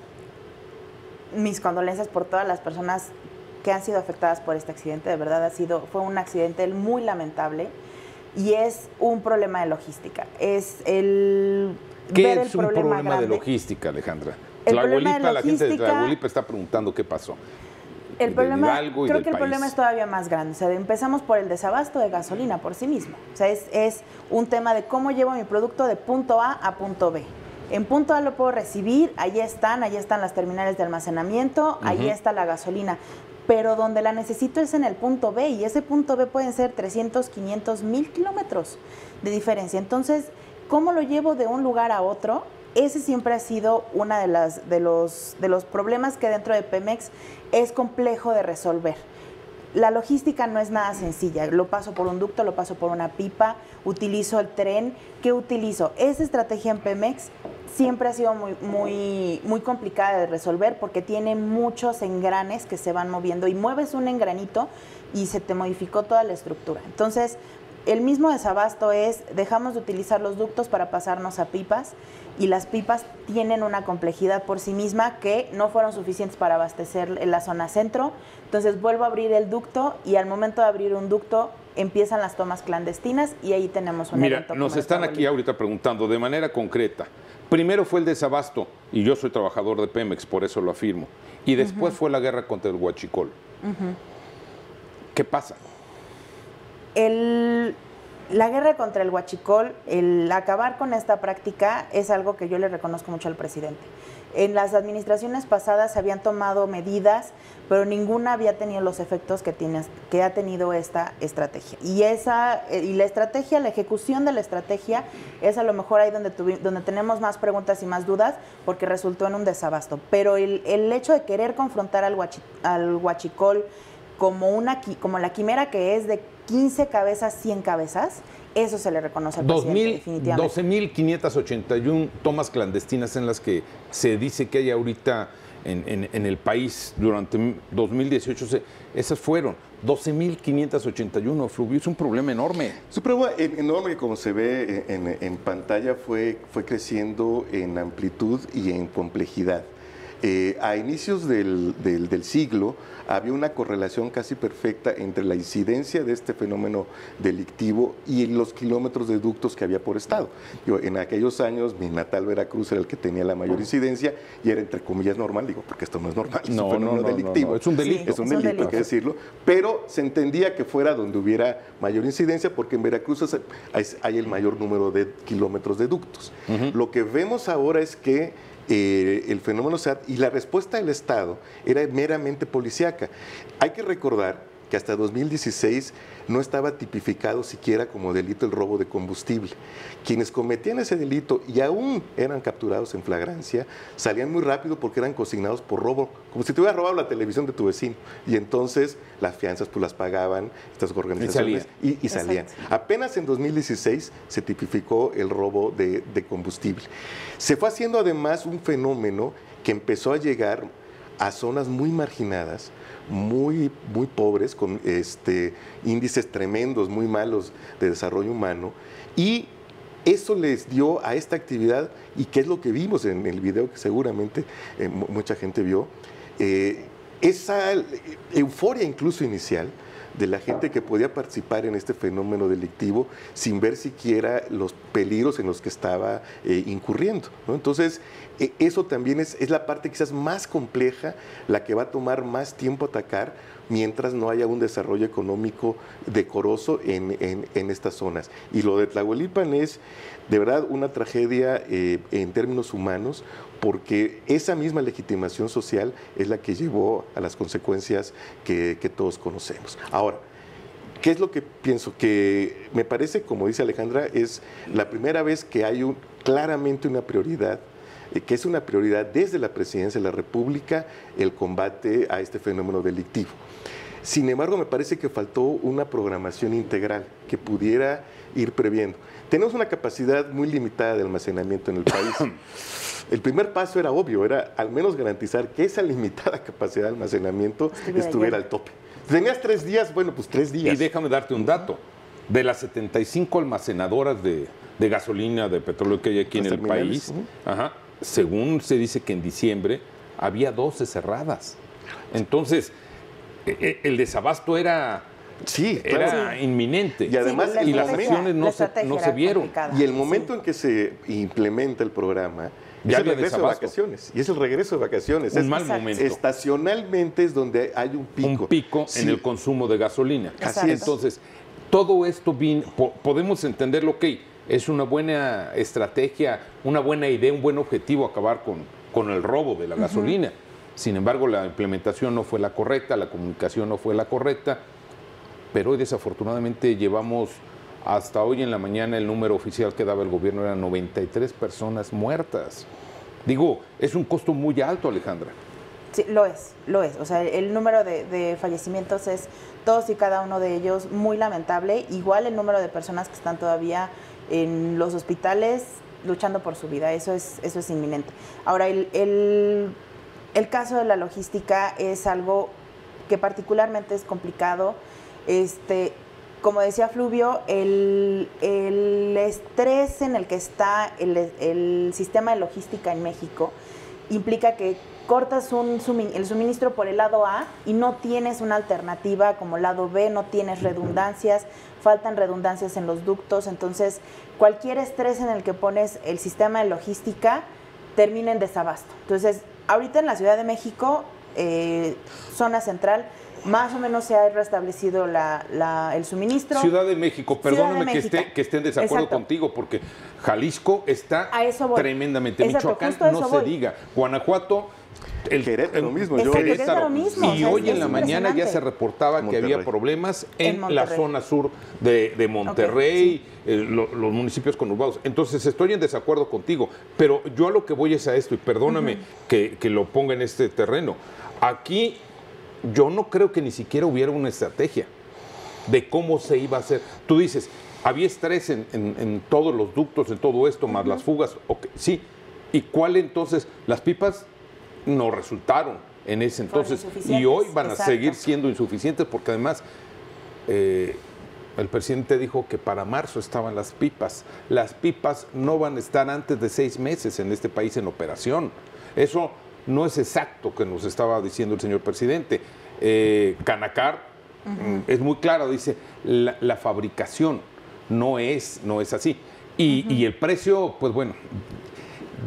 Speaker 3: mis condolencias por todas las personas que han sido afectadas por este accidente. De verdad fue un accidente muy lamentable y es un problema de logística. Es el
Speaker 1: ¿Qué es un problema de logística, Alejandra? La gente de Tlahuelipa está preguntando qué pasó.
Speaker 3: El problema, creo que el problema es todavía más grande. O sea, empezamos por el desabasto de gasolina por sí mismo. O sea, es un tema de cómo llevo mi producto de punto A a punto B. En punto A lo puedo recibir, allí están las terminales de almacenamiento, allí está la gasolina. Pero donde la necesito es en el punto B, y ese punto B pueden ser 300, 500, 1000 kilómetros de diferencia. Entonces, ¿cómo lo llevo de un lugar a otro? Ese siempre ha sido uno de los problemas que dentro de Pemex es complejo de resolver. La logística no es nada sencilla. Lo paso por un ducto, lo paso por una pipa, utilizo el tren. ¿Qué utilizo? Esa estrategia en Pemex siempre ha sido muy complicada de resolver porque tiene muchos engranes que se van moviendo y mueves un engranito y se te modificó toda la estructura. Entonces, el mismo desabasto es, dejamos de utilizar los ductos para pasarnos a pipas y las pipas tienen una complejidad por sí misma que no fueron suficientes para abastecer en la zona centro. Entonces vuelvo a abrir el ducto y al momento de abrir un ducto empiezan las tomas clandestinas y ahí tenemos un evento.
Speaker 1: Mira, nos están aquí ahorita preguntando de manera concreta. Primero fue el desabasto y yo soy trabajador de Pemex, por eso lo afirmo. Y después fue la guerra contra el huachicol. ¿Qué pasa?
Speaker 3: La guerra contra el huachicol, el acabar con esta práctica es algo que yo le reconozco mucho al presidente. En las administraciones pasadas se habían tomado medidas, pero ninguna había tenido los efectos que ha tenido esta estrategia. Y la estrategia, la ejecución de la estrategia, es a lo mejor ahí donde tenemos más preguntas y más dudas, porque resultó en un desabasto. Pero el hecho de querer confrontar al huachicol como la quimera que es de 15 cabezas, 100 cabezas, eso se le reconoce al presidente, definitivamente.
Speaker 1: 12.581 tomas clandestinas en las que se dice que hay ahorita en el país durante 2018. Esas fueron 12.581, Fluvio. Es un problema enorme.
Speaker 4: Es un problema enorme que, como se ve en pantalla, fue creciendo en amplitud y en complejidad. A inicios del siglo había una correlación casi perfecta entre la incidencia de este fenómeno delictivo y los kilómetros de ductos que había por estado. En aquellos años, mi natal Veracruz era el que tenía la mayor incidencia y era, entre comillas, normal. Digo, porque esto no es normal, es un fenómeno delictivo.
Speaker 1: No, es un delito.
Speaker 4: Sí, es un delito, hay que decirlo. Pero se entendía que fuera donde hubiera mayor incidencia porque en Veracruz hay el mayor número de kilómetros de ductos. Lo que vemos ahora es que el fenómeno y la respuesta del Estado era meramente policíaca. Hay que recordar que hasta 2016 no estaba tipificado siquiera como delito el robo de combustible. Quienes cometían ese delito y aún eran capturados en flagrancia, salían muy rápido porque eran consignados por robo, como si te hubieras robado la televisión de tu vecino. Y entonces las fianzas pues las pagaban estas organizaciones y salían. Apenas en 2016 se tipificó el robo de combustible. Se fue haciendo además un fenómeno que empezó a llegar a zonas muy marginadas, muy pobres, con índices tremendos, muy malos de desarrollo humano, y eso les dio a esta actividad, y que es lo que vimos en el video que seguramente mucha gente vio, esa euforia incluso inicial de la gente que podía participar en este fenómeno delictivo sin ver siquiera los peligros en los que estaba incurriendo, ¿no? Entonces, eso también es la parte quizás más compleja, la que va a tomar más tiempo atacar, mientras no haya un desarrollo económico decoroso en estas zonas. Y lo de Tlahuelipan es de verdad una tragedia en términos humanos, porque esa misma legitimación social es la que llevó a las consecuencias que todos conocemos. Ahora, ¿qué es lo que pienso? Que me parece, como dice Alejandra, es la primera vez que hay claramente una prioridad, que es una prioridad desde la Presidencia de la República, el combate a este fenómeno delictivo. Sin embargo, me parece que faltó una programación integral que pudiera ir previendo. Tenemos una capacidad muy limitada de almacenamiento en el país. El primer paso era obvio, era al menos garantizar que esa limitada capacidad de almacenamiento estuviera al tope. Tenías 3 días, bueno, pues 3 días.
Speaker 1: Y déjame darte un dato. De las 75 almacenadoras de gasolina, de petróleo que hay aquí en el país, según se dice que en diciembre había 12 cerradas. Entonces, el desabasto era inminente.
Speaker 4: Y además,
Speaker 1: las acciones no se vieron.
Speaker 3: Complicada.
Speaker 4: Y el momento en que se implementa el programa, ya es el regreso de vacaciones. Y es el regreso de vacaciones.
Speaker 1: Un mal momento.
Speaker 4: Estacionalmente es donde hay un pico.
Speaker 1: Un pico en el consumo de gasolina.
Speaker 4: Así es.
Speaker 1: Entonces, todo esto podemos entenderlo, ok, es una buena estrategia, una buena idea, un buen objetivo acabar con el robo de la gasolina. Sin embargo, la implementación no fue la correcta, la comunicación no fue la correcta, pero hoy desafortunadamente llevamos, hasta hoy en la mañana, el número oficial que daba el gobierno eran 93 personas muertas. Digo, es un costo muy alto, Alejandra.
Speaker 3: Sí, lo es. O sea, el número de fallecimientos es todos y cada uno de ellos muy lamentable. Igual el número de personas que están todavía en los hospitales luchando por su vida, eso es inminente. Ahora, el caso de la logística es algo que particularmente es complicado. Como decía Fluvio, el estrés en el que está el sistema de logística en México implica que cortas el suministro por el lado A y no tienes una alternativa como lado B, no tienes redundancias, faltan redundancias en los ductos, entonces cualquier estrés en el que pones el sistema de logística termina en desabasto. Entonces, ahorita en la Ciudad de México, zona central, más o menos se ha restablecido el suministro.
Speaker 1: Ciudad de México, perdóname que esté en desacuerdo contigo, porque Jalisco está tremendamente. Michoacán no se diga. Guanajuato,
Speaker 4: Querétaro mismo.
Speaker 1: Y hoy en la mañana ya se reportaba que había problemas en la zona sur de Monterrey, los municipios conurbados. Entonces estoy en desacuerdo contigo, pero yo a lo que voy es a esto, y perdóname que lo ponga en este terreno. Aquí yo no creo que ni siquiera hubiera una estrategia de cómo se iba a hacer. Tú dices, había estrés en todos los ductos, en todo esto, más las fugas. Okay, sí. ¿Y cuál entonces? Las pipas no resultaron en ese entonces y hoy van a seguir siendo insuficientes, porque además el presidente dijo que para marzo estaban las pipas. Las pipas no van a estar antes de 6 meses en este país en operación. Eso no es exacto que nos estaba diciendo el señor presidente. Canacar es muy claro, dice, la fabricación no es así. Y el precio, pues bueno,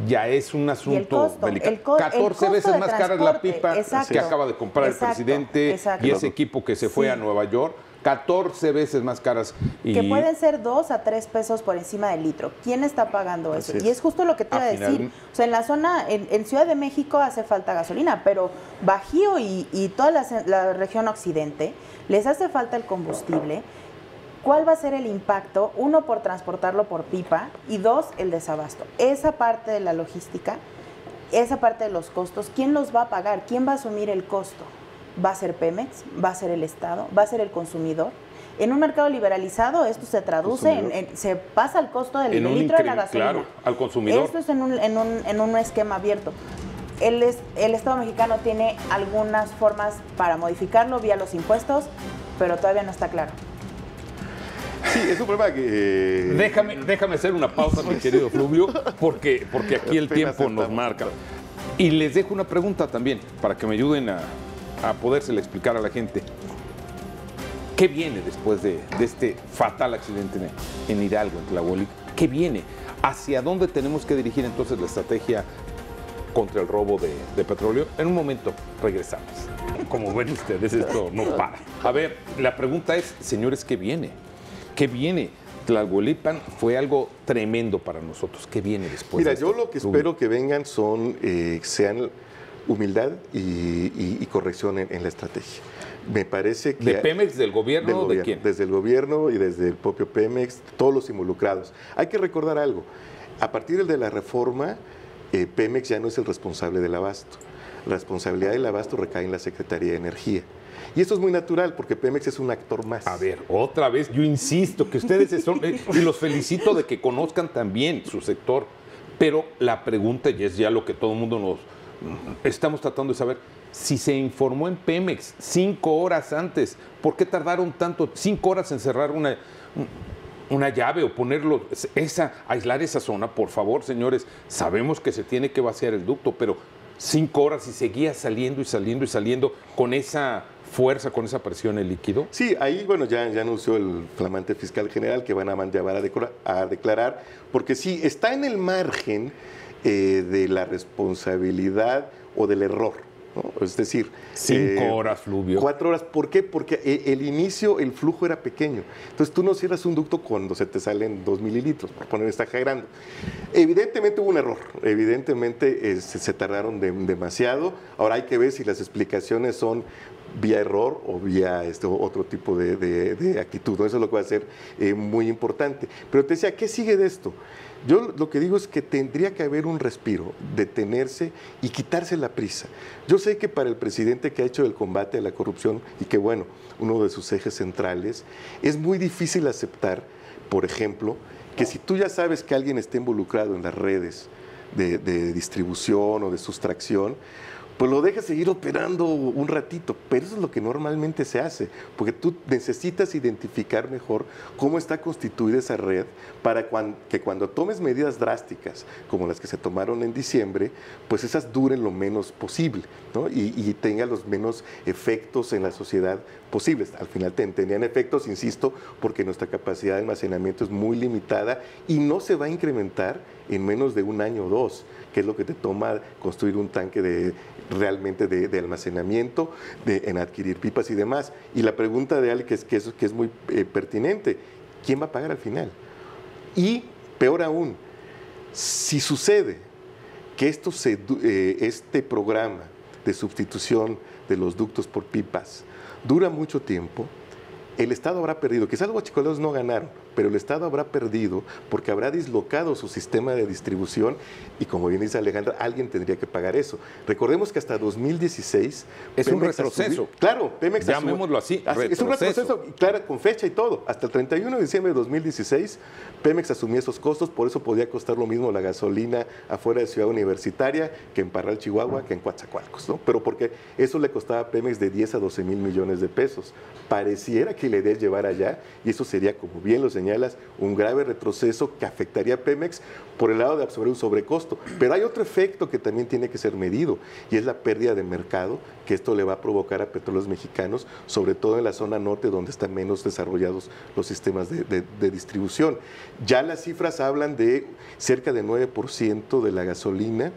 Speaker 1: ya es un asunto delicado. 14 veces más cara es la pipa que acaba de comprar el presidente y ese equipo que se fue a Nueva York. 14 veces más caras.
Speaker 3: Que pueden ser 2 a 3 pesos por encima del litro. ¿Quién está pagando eso? Y es justo lo que te iba a decir. O sea, en la zona, en Ciudad de México hace falta gasolina, pero Bajío y toda la región occidente les hace falta el combustible. ¿Cuál va a ser el impacto? 1, por transportarlo por pipa, y 2, el desabasto. Esa parte de la logística, esa parte de los costos, ¿quién los va a pagar? ¿Quién va a asumir el costo? ¿Va a ser Pemex? ¿Va a ser el Estado? ¿Va a ser el consumidor? En un mercado liberalizado esto se traduce se pasa el costo del litro de la gasolina.
Speaker 1: Claro, al consumidor.
Speaker 3: Esto es en un esquema abierto. El Estado mexicano tiene algunas formas para modificarlo vía los impuestos, pero todavía no está claro.
Speaker 4: Sí, es un problema que...
Speaker 1: Déjame hacer una pausa, mi querido Fluvio, porque aquí el tiempo nos marca. Y les dejo una pregunta también, para que me ayuden a podérsela explicar a la gente. ¿Qué viene después de este fatal accidente en Hidalgo, en Tlahuelipan? ¿Qué viene? ¿Hacia dónde tenemos que dirigir entonces la estrategia contra el robo de petróleo? En un momento regresamos. Como ven ustedes, esto no para. A ver, la pregunta es, señores, ¿qué viene? ¿Qué viene? Tlahuelipan fue algo tremendo para nosotros. ¿Qué viene después?
Speaker 4: Mira, yo lo que espero que vengan sean humildad y corrección en la estrategia. Me parece que...
Speaker 1: ¿De Pemex, del gobierno o de quién?
Speaker 4: Desde el gobierno y desde el propio Pemex, todos los involucrados. Hay que recordar algo. A partir de la reforma, Pemex ya no es el responsable del abasto. La responsabilidad del abasto recae en la Secretaría de Energía. Y esto es muy natural porque Pemex es un actor más.
Speaker 1: A ver, otra vez, yo insisto que ustedes son, y los felicito de que conozcan también su sector, pero la pregunta, y es ya lo que todo el mundo nos estamos tratando de saber, si se informó en Pemex 5 horas antes, ¿por qué tardaron tanto, 5 horas en cerrar una llave o ponerlo, aislar esa zona? Por favor, señores, sabemos que se tiene que vaciar el ducto, pero 5 horas y seguía saliendo y saliendo y saliendo con esa fuerza, con esa presión el líquido.
Speaker 4: Sí, ahí, bueno, ya anunció el flamante fiscal general que van a llevar a declarar, porque sí, está en el margen de la responsabilidad o del error, ¿no? Es decir,
Speaker 1: 5 horas, Fluvio.
Speaker 4: 4 horas. ¿Por qué? Porque el inicio, el flujo era pequeño. Entonces tú no cierras un ducto cuando se te salen 2 mililitros, por poner, está exagerando. Evidentemente hubo un error, evidentemente se tardaron demasiado. Ahora hay que ver si las explicaciones son vía error o vía otro tipo de actitud, ¿no? Eso es lo que va a ser muy importante. Pero te decía, ¿qué sigue de esto? Yo lo que digo es que tendría que haber un respiro, detenerse y quitarse la prisa. Yo sé que para el presidente que ha hecho el combate a la corrupción y que, bueno, uno de sus ejes centrales, es muy difícil aceptar, por ejemplo, que si tú ya sabes que alguien está involucrado en las redes de distribución o de sustracción, pues lo dejas seguir operando un ratito, pero eso es lo que normalmente se hace, porque tú necesitas identificar mejor cómo está constituida esa red para que cuando tomes medidas drásticas, como las que se tomaron en diciembre, pues esas duren lo menos posible, ¿no? y tengan los menos efectos en la sociedad posibles. Al final tenían efectos, insisto, porque nuestra capacidad de almacenamiento es muy limitada y no se va a incrementar en menos de 1 año o 2, que es lo que te toma construir un tanque realmente de almacenamiento, en adquirir pipas y demás. Y la pregunta de Ale, que es muy pertinente, ¿quién va a pagar al final? Y peor aún, si sucede que este programa de sustitución de los ductos por pipas dura mucho tiempo, el Estado habrá perdido. Quizás los huachicoleros no ganaron, pero el Estado habrá perdido porque habrá dislocado su sistema de distribución y, como bien dice Alejandra, alguien tendría que pagar eso. Recordemos que hasta 2016...
Speaker 1: Es un retroceso.
Speaker 4: Claro, Pemex
Speaker 1: llamémoslo así,
Speaker 4: es un retroceso, claro, con fecha y todo. Hasta el 31 de diciembre de 2016, Pemex asumía esos costos, por eso podía costar lo mismo la gasolina afuera de Ciudad Universitaria que en Parral, Chihuahua, que en Coatzacoalcos, ¿no? Pero porque eso le costaba a Pemex de 10 a 12 mil millones de pesos. Pareciera que le debe llevar allá, y eso sería, como bien lo señalas, un grave retroceso que afectaría a Pemex por el lado de absorber un sobrecosto. Pero hay otro efecto que también tiene que ser medido, y es la pérdida de mercado que esto le va a provocar a Petróleos Mexicanos, sobre todo en la zona norte, donde están menos desarrollados los sistemas de distribución. Ya las cifras hablan de cerca de 9% de la gasolina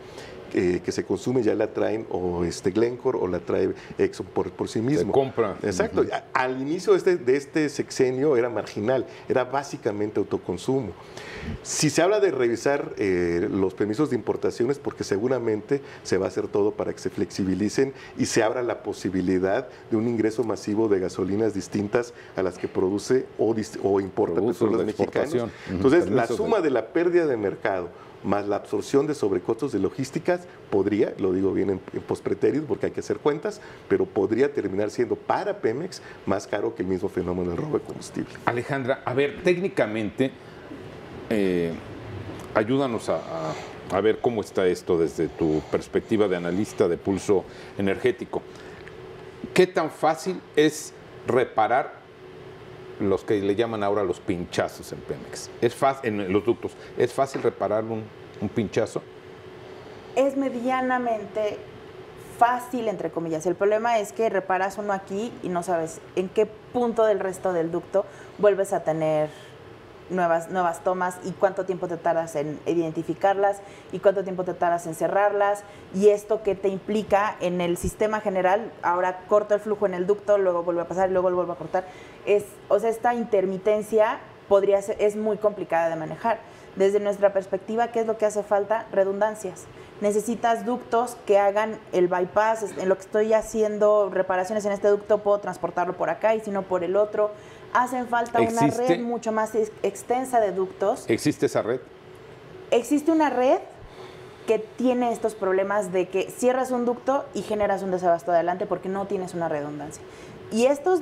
Speaker 4: que se consume ya la traen o Glencore o la trae Exxon por sí mismo.
Speaker 1: Se compra.
Speaker 4: Exacto. Al inicio de este sexenio era marginal, era básicamente autoconsumo. Si se habla de revisar los permisos de importaciones, porque seguramente se va a hacer todo para que se flexibilicen y se abra la posibilidad de un ingreso masivo de gasolinas distintas a las que produce o importa Petróleos Mexicanos. Entonces, la suma de la pérdida de mercado más la absorción de sobrecostos de logísticas podría, lo digo bien en pospretérito porque hay que hacer cuentas, pero podría terminar siendo para Pemex más caro que el mismo fenómeno del robo de combustible.
Speaker 1: Alejandra, a ver, técnicamente, ayúdanos a ver cómo está esto desde tu perspectiva de analista de pulso energético. ¿Qué tan fácil es reparar los que le llaman ahora los pinchazos en Pemex? ¿Es fácil, en los ductos, es fácil reparar un pinchazo?
Speaker 3: Es medianamente fácil, entre comillas. El problema es que reparas uno aquí y no sabes en qué punto del resto del ducto vuelves a tener nuevas tomas y cuánto tiempo te tardas en identificarlas y cuánto tiempo te tardas en cerrarlas y esto que te implica en el sistema general. Ahora corto el flujo en el ducto, luego vuelve a pasar y luego lo vuelvo a cortar. O sea, esta intermitencia es muy complicada de manejar. Desde nuestra perspectiva, ¿qué es lo que hace falta? Redundancias. Necesitas ductos que hagan el bypass. En lo que estoy haciendo reparaciones en este ducto, puedo transportarlo por acá y si no por el otro. Hacen falta una red mucho más extensa de ductos.
Speaker 1: ¿Existe esa red?
Speaker 3: Existe una red que tiene estos problemas de que cierras un ducto y generas un desabasto adelante porque no tienes una redundancia. Y esto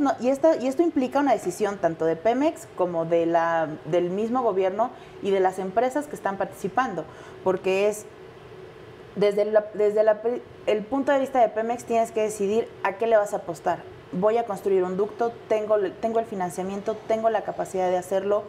Speaker 3: implica una decisión tanto de Pemex como del mismo gobierno y de las empresas que están participando, porque es desde el punto de vista de Pemex tienes que decidir a qué le vas a apostar. Voy a construir un ducto, tengo el financiamiento, tengo la capacidad de hacerlo,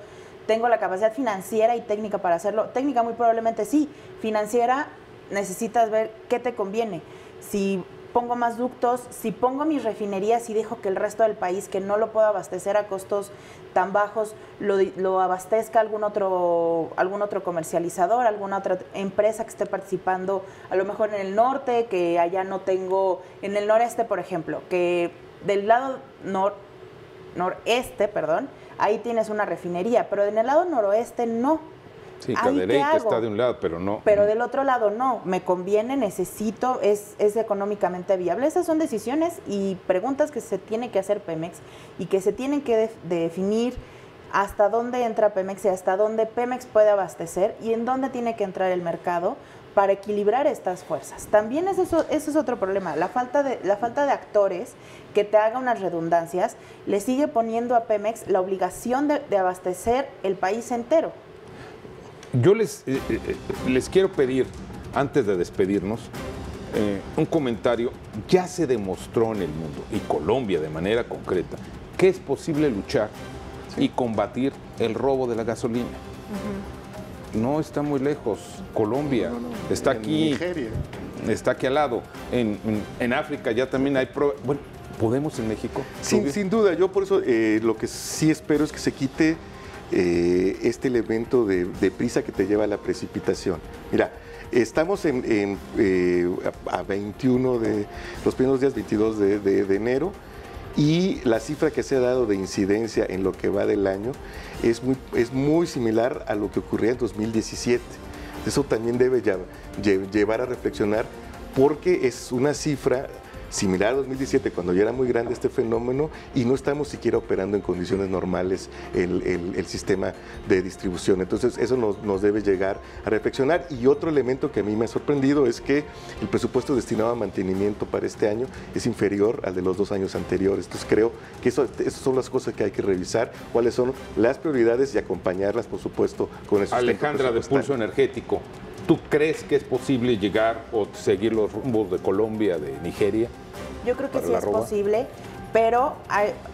Speaker 3: tengo la capacidad financiera y técnica para hacerlo. Técnica muy probablemente sí, financiera necesitas ver qué te conviene. Si pongo más ductos, si pongo mis refinerías y dejo que el resto del país que no lo pueda abastecer a costos tan bajos, lo abastezca algún otro comercializador, alguna otra empresa que esté participando, a lo mejor en el norte, que allá no tengo, en el noreste, por ejemplo, que del lado noreste, ahí tienes una refinería, pero en el lado noroeste no.
Speaker 1: Sí, Cadereyta está de un lado, pero no.
Speaker 3: Pero del otro lado no, me conviene, necesito, es económicamente viable. Esas son decisiones y preguntas que se tiene que hacer Pemex y que se tienen que definir hasta dónde entra Pemex y hasta dónde Pemex puede abastecer y en dónde tiene que entrar el mercado para equilibrar estas fuerzas. También ese es otro problema, la falta de actores que te haga unas redundancias le sigue poniendo a Pemex la obligación de abastecer el país entero.
Speaker 1: Yo les quiero pedir, antes de despedirnos, un comentario. Ya se demostró en el mundo, y Colombia de manera concreta, que es posible luchar y combatir el robo de la gasolina. No está muy lejos. Colombia está aquí,
Speaker 4: Nigeria.
Speaker 1: Está aquí al lado. En África ya también hay pruebas. Bueno, ¿podemos en México?
Speaker 4: Sin duda. Yo por eso lo que sí espero es que se quite este elemento de prisa que te lleva a la precipitación. Mira, estamos a 21 de los primeros días, 22 de enero, y la cifra que se ha dado de incidencia en lo que va del año es muy similar a lo que ocurría en 2017. Eso también debe llevar a reflexionar, porque es una cifra similar a 2017, cuando ya era muy grande este fenómeno y no estamos siquiera operando en condiciones normales el sistema de distribución. Entonces eso nos debe llegar a reflexionar. Y otro elemento que a mí me ha sorprendido es que el presupuesto destinado a mantenimiento para este año es inferior al de los 2 años anteriores. Entonces creo que esas son las cosas que hay que revisar, cuáles son las prioridades y acompañarlas, por supuesto, con el sustento
Speaker 1: Alejandra, de Pulso Energético, ¿tú crees que es posible llegar o seguir los rumbos de Colombia, de Nigeria?
Speaker 3: Yo creo que sí es posible, pero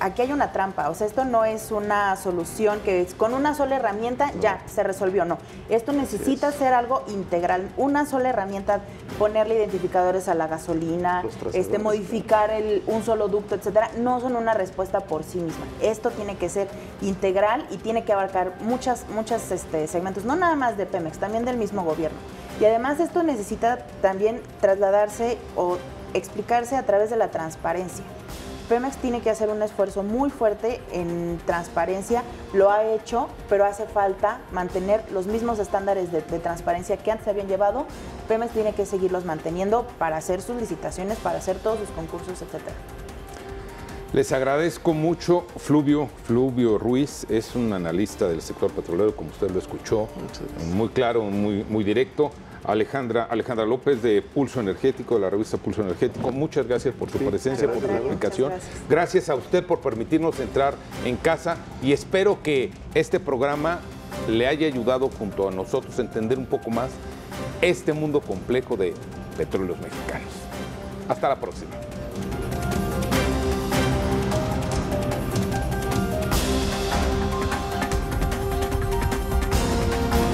Speaker 3: aquí hay una trampa. O sea, esto no es una solución que con una sola herramienta ya se resolvió, no. Esto necesita ser algo integral, una sola herramienta, ponerle identificadores a la gasolina, modificar un solo ducto, etcétera. No son una respuesta por sí misma. Esto tiene que ser integral y tiene que abarcar muchos segmentos, no nada más de Pemex, también del mismo gobierno. Y además esto necesita también trasladarse o explicarse a través de la transparencia. Pemex tiene que hacer un esfuerzo muy fuerte en transparencia, lo ha hecho, pero hace falta mantener los mismos estándares de transparencia que antes habían llevado. Pemex tiene que seguirlos manteniendo para hacer sus licitaciones, para hacer todos sus concursos, etcétera.
Speaker 1: Les agradezco mucho. Fluvio Ruiz es un analista del sector petrolero, como usted lo escuchó, muy claro, muy directo. Alejandra López, de Pulso Energético, de la revista Pulso Energético, muchas gracias por su presencia, por su explicación. Gracias a usted por permitirnos entrar en casa y espero que este programa le haya ayudado junto a nosotros a entender un poco más este mundo complejo de petróleos mexicanos. Hasta la próxima.